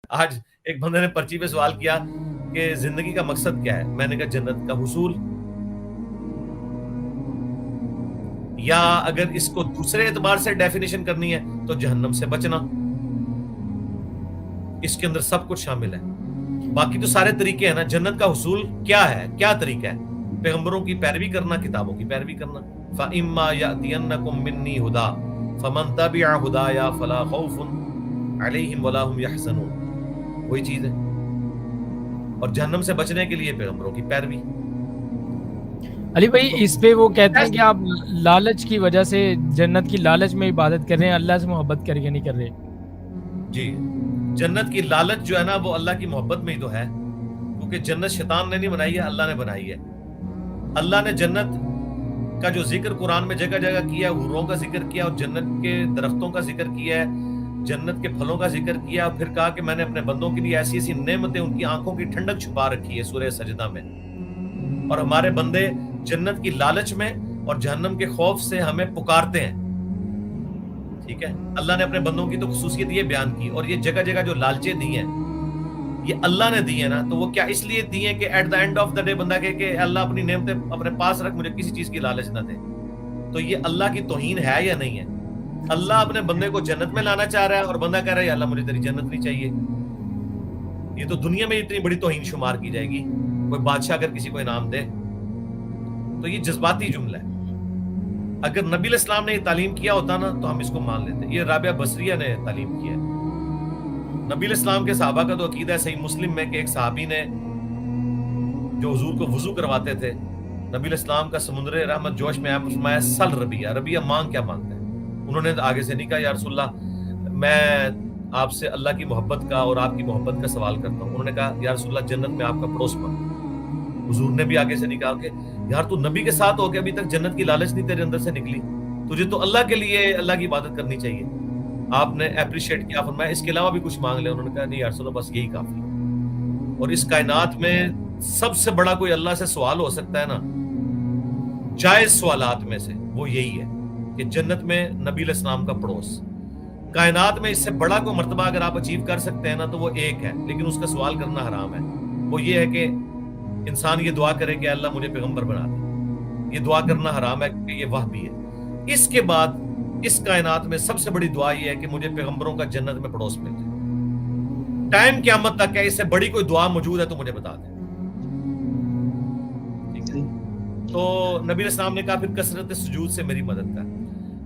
آج ایک بندے نے پرچی پہ سوال کیا کہ زندگی کا مقصد کیا ہے، میں نے کہا جنت کا حصول، یا اگر اس کو دوسرے اعتبار سے ڈیفینیشن کرنی ہے تو جہنم سے بچنا، اس کے اندر سب کچھ شامل ہے۔ باقی تو سارے طریقے ہیں نا۔ جنت کا حصول کیا ہے، کیا طریقہ ہے؟ پیغمبروں کی پیروی کرنا، کتابوں کی پیروی کرنا۔ فَإِمَّا يَأْتِيَنَّكُم مِّنِّي هُدًى فَمَن تَبِعَ هُدَايَ فَلَا خَوْفٌ عَلَيْهِمْ وَلَا هُمْ يَحْزَنُونَ، وہی چیز ہے۔ اور جہنم سے بچنے کے لیے پیغمبروں کی پیروی۔ علی بھائی تو اس پہ وہ کہتے ہیں کہ آپ لالچ کی وجہ سے جنت کی لالچ میں عبادت کر رہے ہیں، اللہ سے محبت کر کے نہیں کر رہے۔ جی، جنت کی لالچ جو ہے نا وہ اللہ کی محبت میں ہی تو ہے، کیونکہ جنت شیطان نے نہیں بنائی ہے، اللہ نے بنائی ہے۔ اللہ نے جنت کا جو ذکر قرآن میں جگہ جگہ کیا، حوروں کا ذکر کیا، اور جنت کے درختوں کا ذکر کیا ہے، جنت کے پھلوں کا ذکر کیا، اور پھر کہا کہ میں نے اپنے بندوں کے لیے ایسی ایسی نعمتیں، ان کی آنکھوں کی ٹھنڈک چھپا رکھی ہے سورہ سجدہ میں۔ اور ہمارے بندے جنت کی لالچ میں اور جہنم کے خوف سے ہمیں پکارتے ہیں، ٹھیک ہے۔ اللہ نے اپنے بندوں کی تو خصوصیت یہ بیان کی، اور یہ جگہ جگہ جو لالچیں دی ہیں یہ اللہ نے دی ہیں نا، تو وہ کیا اس لیے دی ہیں کہ at the end of the day بندہ کہے کہ اللہ اپنی نعمتیں اپنے پاس رکھ، مجھے کسی چیز کی لالچ نہ دے؟ تو یہ اللہ کی توہین ہے یا نہیں ہے؟ اللہ اپنے بندے کو جنت میں لانا چاہ رہا ہے، اور بندہ کہہ رہا ہے یا اللہ مجھے تیری جنت نہیں چاہیے۔ یہ تو دنیا میں اتنی بڑی توہین شمار کی جائے گی، کوئی بادشاہ اگر کسی کو انعام دے تو یہ جذباتی جملہ ہے۔ اگر نبی علیہ السلام نے یہ تعلیم کیا ہوتا نا تو ہم اس کو مان لیتے۔ یہ رابعہ بصریہ نے تعلیم کیا ہے۔ نبی علیہ السلام کے صحابہ کا تو عقیدہ ہے، صحیح مسلم میں، کہ ایک صحابی نے جو حضور کو وضو کرواتے تھے، نبی علیہ السلام کا سمندر رحمت جوش میں آپ فرمایا سل ربیہ، ربیہ مانگ کیا مانگتا ہے؟ انہوں نے آگے سے نہیں کہا یا رسول اللہ میں آپ سے اللہ کی محبت کا اور آپ کی محبت کا سوال کرتا ہوں۔ انہوں نے کہا یا رسول اللہ جنت میں آپ کا پڑوس مانگتا ہوں۔ حضور نے بھی آگے سے نہیں کہا کہ یار تو نبی کے ساتھ ہو کے ابھی تک جنت کی لالچ نہیں تیرے اندر سے نکلی، تجھے تو اللہ کے لیے اللہ کی عبادت کرنی چاہیے۔ آپ نے اپریشیٹ کیا، فرمایا اس کے علاوہ بھی کچھ مانگ لے۔ انہوں نے کہا نہیں یا رسول اللہ بس یہی کافی ہے۔ اور اس کائنات میں سب سے بڑا کوئی اللہ سے سوال ہو سکتا ہے نا، جائز سوالات میں سے وہ یہی ہے کہ جنت میں نبی علیہ السلام کا پڑوس۔ کائنات میں اس سے بڑا کوئی مرتبہ اگر آپ اچیو کر سکتے ہیں نا تو وہ ایک ہے، لیکن اس کا سوال کرنا حرام ہے۔ وہ یہ ہے کہ انسان یہ دعا کرے کہ اللہ مجھے پیغمبر بنا دے، یہ دعا کرنا حرام ہے کہ یہ وحی ہے۔ اس کے بعد اس کائنات میں سب سے بڑی دعا یہ ہے کہ مجھے پیغمبروں کا جنت میں پڑوس مل جائے۔ ٹائم قیامت تک ہے، اس سے بڑی کوئی دعا موجود ہے تو مجھے بتا دیں، ٹھیک ہے۔ تو نبی علیہ السلام نے کہا پھر کثرت سجود سے میری مدد کر۔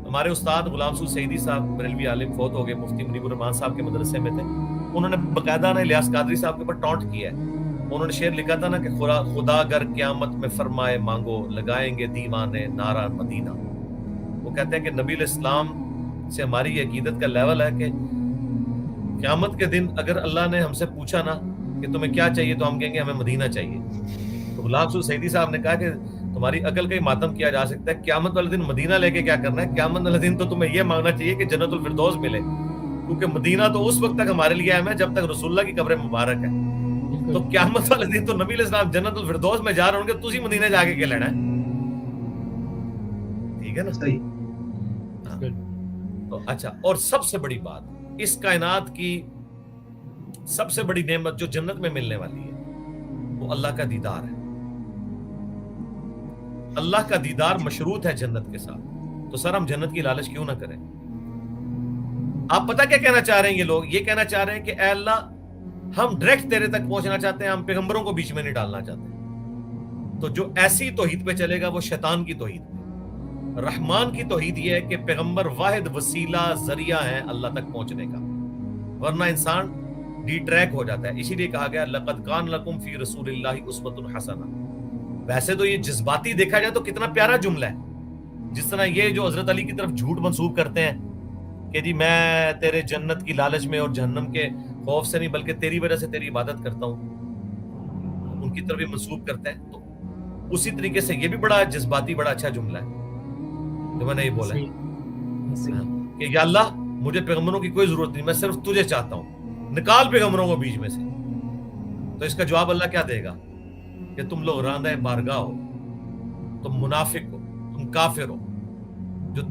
ہمارے استاد غلام سعود سعیدی صاحب بریلوی عالم فوت ہو گئے، مفتی منیب الرحمان صاحب کے مدرسے میں تھے۔ انہوں نے باقاعدہ الیاس قادری صاحب کے اوپر ٹونٹ کیا ہے۔ انہوں نے شعر لکھا تھا نا کہ خدا گر قیامت میں فرمائے مانگو، لگائیں گے دیوانے نعرہ مدینہ۔ وہ کہتے ہیں کہ نبی علیہ السلام سے ہماری یہ عقیدت کا لیول ہے کہ قیامت کے دن اگر اللہ نے ہم سے پوچھا نا کہ تمہیں کیا چاہیے تو ہم کہیں گے ہمیں مدینہ چاہیے۔ تو غلام سعود سعیدی صاحب نے کہا کہ تمہاری عقل کا ہی ماتم کیا جا سکتا ہے، قیامت والے دن مدینہ لے کے کیا کرنا ہے؟ قیامت والے دن تو تمہیں یہ مانگنا چاہیے کہ جنت الفردوس ملے، کیونکہ مدینہ تو اس وقت تک ہمارے لیے اہم ہے جب تک رسول اللہ کی قبر مبارک ہے۔ تو قیامت والے دن تو نبی علیہ السلام جنت الفردوس میں جا رہے ہوں گے، تسی مدینہ جا کے کیا لینا ہے؟ ٹھیک ہے نا؟ صحیح۔ تو اچھا، اور سب سے بڑی بات، اس کائنات کی سب سے بڑی نعمت جو جنت میں ملنے والی ہے وہ اللہ کا دیدار ہے۔ اللہ کا دیدار مشروط ہے جنت کے ساتھ، تو سر ہم جنت کی لالچ کیوں نہ کریں؟ آپ پتہ کیا کہنا چاہ رہے ہیں؟ یہ لوگ یہ کہنا چاہ رہے ہیں کہ اے اللہ ہم ڈائریکٹ تیرے تک پہنچنا چاہتے ہیں، ہم پیغمبروں کو بیچ میں نہیں ڈالنا چاہتے۔ تو جو ایسی توحید پہ چلے گا وہ شیطان کی توحید پہ۔ رحمان کی توحید یہ ہے کہ پیغمبر واحد وسیلہ ذریعہ ہیں اللہ تک پہنچنے کا، ورنہ انسان ڈی ٹریک ہو جاتا ہے۔ اسی لیے کہا گیا لقد کان لکم فی رسول اللہ اسوۃ حسنہ۔ ویسے تو یہ جذباتی دیکھا جائے تو کتنا پیارا جملہ ہے، جس طرح یہ جو حضرت علی کی طرف جھوٹ منسوب کرتے ہیں کہ جی میں تیرے جنت کی لالچ میں اور جہنم کے خوف سے نہیں بلکہ تیری وجہ سے تیری عبادت کرتا ہوں، ان کی طرف بھی منسوب کرتے ہیں۔ تو اسی طریقے سے یہ بھی بڑا جذباتی بڑا اچھا جملہ ہے جو میں نے یہ بولا ہے کہ یا اللہ مجھے پیغمبروں کی کوئی ضرورت نہیں، میں صرف تجھے چاہتا ہوں، نکال پیغمبروں کو بیچ میں سے۔ تو اس کا جواب اللہ کیا دے گا کہ تم لوگ راندہ بارگاہ ہو، تم منافق ہو، تم کافر ہو، جو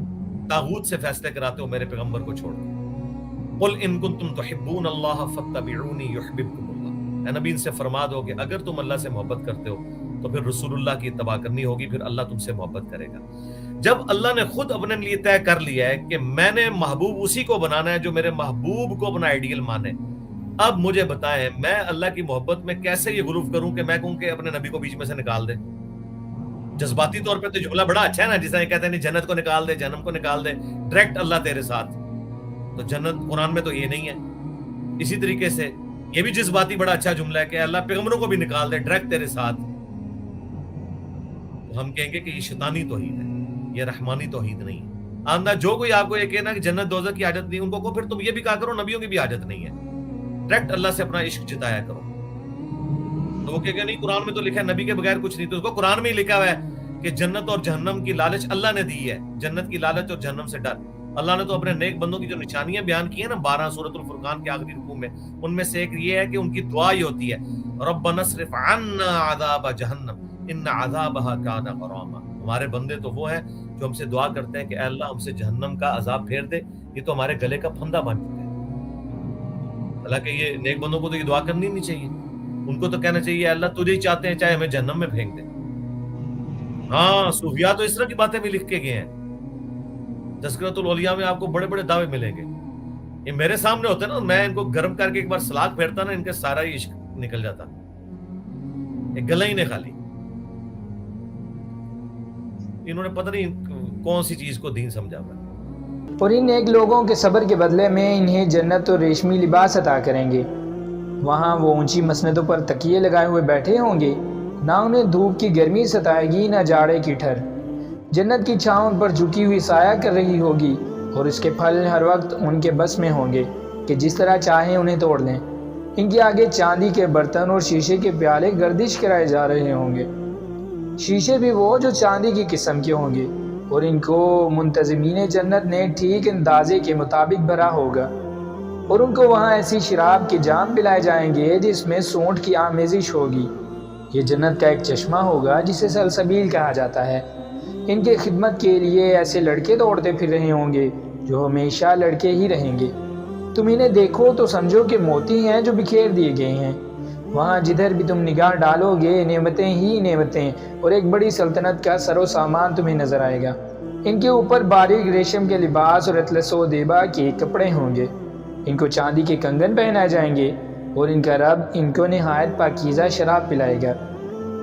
طاغوت سے فیصلے کراتے ہو میرے پیغمبر کو چھوڑ کے۔ قل ان کنتم تحبون اللہ فاتبعونی یحببکم اللہ، اے نبی ان سے فرما دو کہ اگر تم اللہ سے محبت کرتے ہو تو پھر رسول اللہ کی اتباع کرنی ہوگی، پھر اللہ تم سے محبت کرے گا۔ جب اللہ نے خود اپنے لیے طے کر لیا ہے کہ میں نے محبوب اسی کو بنانا ہے جو میرے محبوب کو اپنا آئیڈیل مانے، اب مجھے بتائیں میں اللہ کی محبت میں کیسے یہ غلوف کروں کہ میں کہوں کہ اپنے نبی کو بیچ میں سے نکال دے؟ جذباتی طور پہ تو جملہ بڑا اچھا ہے نا، جس طرح کہتے ہیں جنت کو نکال دے، جہنم کو نکال دے، ڈائریکٹ اللہ تیرے ساتھ، تو جنت قرآن میں تو یہ نہیں ہے۔ اسی طریقے سے یہ بھی جذباتی بڑا اچھا جملہ ہے کہ اللہ پیغمبروں کو بھی نکال دے ڈائریکٹ تیرے ساتھ، تو ہم کہیں گے کہ یہ شیطانی توحید ہے، یہ رحمانی توحید نہیں ہے۔ آندہ جو کوئی آپ کو یہ کہنا کہ جنت دوزخ کی حاجت نہیں، ان کو پھر تم یہ بھی کہا کرو نبیوں کی بھی حاجت نہیں ہے، ڈائریکٹ اللہ سے اپنا عشق جتایا کرو۔ تو وہ کہے گا نہیں قرآن میں تو لکھا ہے نبی کے بغیر کچھ نہیں، تو اس کو قرآن میں ہی لکھا ہوا ہے کہ جنت اور جہنم کی لالچ اللہ نے دی ہے، جنت کی لالچ اور جہنم سے ڈر۔ اللہ نے تو اپنے نیک بندوں کی جو نشانیاں بیان کی ہیں نا 12 سورۃ الفرقان کے آخری رکوع میں، ان میں سے ایک یہ ہے کہ ان کی دعا یہ ہوتی ہے ربنا اصرف عنا عذاب جہنم ان عذابها کان غراما۔ ہمارے بندے تو وہ ہیں جو ہم سے دعا کرتے ہیں کہ اے اللہ ہم سے جہنم کا عذاب پھیر دے، یہ تو ہمارے گلے کا پھندا بن چکا ہے۔ حالانکہ یہ نیک بندوں کو تو یہ دعا کرنی نہیں چاہیے، ان کو تو کہنا چاہیے اللہ تجھے ہی چاہتے ہیں چاہے ہمیں جہنم میں پھینک دے۔ ہاں صوفیاء تو اس طرح کی باتیں بھی لکھ کے گئے ہیں، تذکرۃ الاولیاء میں آپ کو بڑے بڑے دعوے ملیں گے، یہ میرے سامنے ہوتے نا، میں ان کو گرم کر کے ایک بار سلاگ پھیرتا نا، ان کے سارا ہی عشق نکل جاتا، ایک گلا ہی نہیں خالی۔ انہوں نے پتہ نہیں کون سی چیز کو دین سمجھا ہوا ہے۔ اور ان نیک لوگوں کے صبر کے بدلے میں انہیں جنت اور ریشمی لباس عطا کریں گے، وہاں وہ اونچی مسندوں پر تکیے لگائے ہوئے بیٹھے ہوں گے، نہ انہیں دھوپ کی گرمی ستائے گی نہ جاڑے کی ٹھر، جنت کی چھاؤں ان پر جھکی ہوئی سایہ کر رہی ہوگی، اور اس کے پھل ہر وقت ان کے بس میں ہوں گے کہ جس طرح چاہیں انہیں توڑ لیں۔ ان کے آگے چاندی کے برتن اور شیشے کے پیالے گردش کرائے جا رہے ہوں گے، شیشے بھی وہ جو چاندی کی قسم کے ہوں گے، اور ان کو منتظمین جنت نے ٹھیک اندازے کے مطابق بھرا ہوگا، اور ان کو وہاں ایسی شراب کے جام پلائے جائیں گے جس میں سونٹ کی آمیزش ہوگی۔ یہ جنت کا ایک چشمہ ہوگا جسے سلسبیل کہا جاتا ہے۔ ان کے خدمت کے لیے ایسے لڑکے دوڑتے پھر رہے ہوں گے جو ہمیشہ لڑکے ہی رہیں گے۔ تم انہیں دیکھو تو سمجھو کہ موتی ہیں جو بکھیر دیے گئے ہیں، وہاں جدھر بھی تم نگاہ ڈالو گے نعمتیں ہی نعمتیں، اور ایک بڑی سلطنت کا سر و سامان تمہیں نظر آئے گا۔ ان کے اوپر باریک ریشم کے لباس اور اطلس و دیبا کے کپڑے ہوں گے، ان کو چاندی کے کنگن پہنائے جائیں گے، اور ان کا رب ان کو نہایت پاکیزہ شراب پلائے گا۔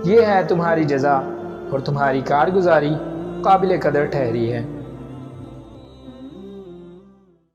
یہ ہے تمہاری جزا، اور تمہاری کارگزاری قابل قدر ٹھہری ہے۔